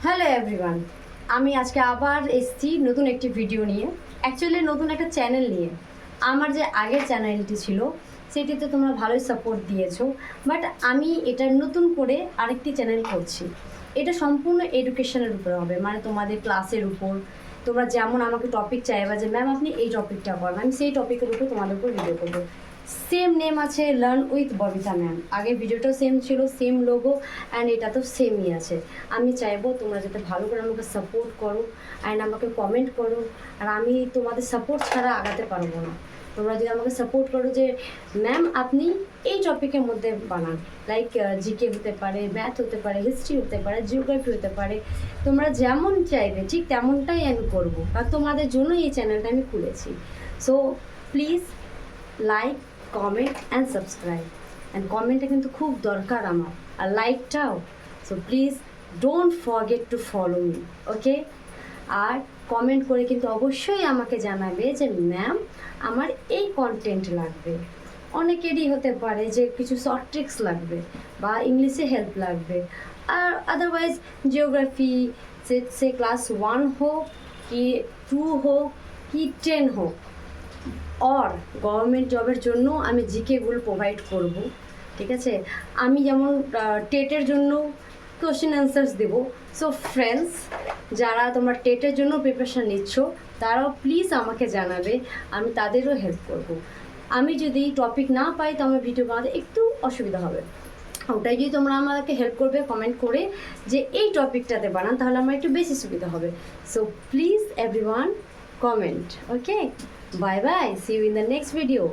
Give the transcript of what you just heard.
Hello everyone, আমি আজকে আবার এসেছি নতুন একটি ভিডিও নিয়ে, অ্যাকচুয়ালি নতুন একটা চ্যানেল নিয়ে। আমার যে আগের চ্যানেলটি ছিল সেটিতে তোমরা ভালোই সাপোর্ট দিয়েছো, বাট আমি এটা নতুন করে আরেকটি চ্যানেল করছি। এটা সম্পূর্ণ এডুকেশনের উপরে হবে, মানে তোমাদের ক্লাসের উপর। তোমরা যেমন আমাকে টপিক চাইবা যে ম্যাম আপনি এই টপিকটা করেন, আমি সেই টপিকের উপর তোমাদের উপর ভিডিও করবো। সেম নেম আছে, লার্ন উইথ ববিতা ম্যাম। আগের ভিডিওটাও সেম ছিল, সেম লোগো, অ্যান্ড এটা তো সেমই আছে। আমি চাইবো তোমরা যাতে ভালো করে আমাকে সাপোর্ট করো অ্যান্ড আমাকে কমেন্ট করো। আর আমি তোমাদের সাপোর্ট ছাড়া আগাতে পারবো না। তোমরা যদি আমাকে সাপোর্ট করো যে ম্যাম আপনি এই টপিকের মধ্যে বানান, লাইক জিকে হতে পারে, ম্যাথ হতে পারে, হিস্ট্রি হতে পারে, জিওগ্রাফি হতে পারে, তোমরা যেমন চাইবে ঠিক তেমনটাই আমি করবো। আর তোমাদের জন্য এই চ্যানেলটা আমি খুলেছি। So please like, comment and subscribe. And কমেন্টটা কিন্তু খুব দরকার আমার, আর লাইকটাও। So please don't forget to follow me, okay? আর কমেন্ট করে কিন্তু অবশ্যই আমাকে জানাবে যে ম্যাম আমার এই কন্টেন্ট লাগবে। অনেকেরই হতে পারে যে কিছু শর্ট ট্রিক্স লাগবে বা ইংলিশে হেল্প লাগবে, আর আদারওয়াইজ জিওগ্রাফি, সে ক্লাস 1 হোক কি 2 হোক কি 10 হোক, অর গভর্নমেন্ট জবের জন্য আমি জিকেগুলো প্রোভাইড করব। ঠিক আছে? আমি যেমন টেটের জন্য কোশ্চেন অ্যান্সার্স দেবো। সো ফ্রেন্ডস, যারা তোমরা টেটের জন্য প্রিপারেশান নিচ্ছ তারাও প্লিজ আমাকে জানাবে, আমি তাদেরও হেল্প করব। আমি যদি টপিক না পাই তো আমার ভিডিও বানাতে একটু অসুবিধা হবে। ওটাই যদি তোমরা আমাকে হেল্প করবে কমেন্ট করে যে এই টপিকটাতে বানান, তাহলে আমার একটু বেশি সুবিধা হবে। So please everyone comment. Okay, bye bye, see you in the next video.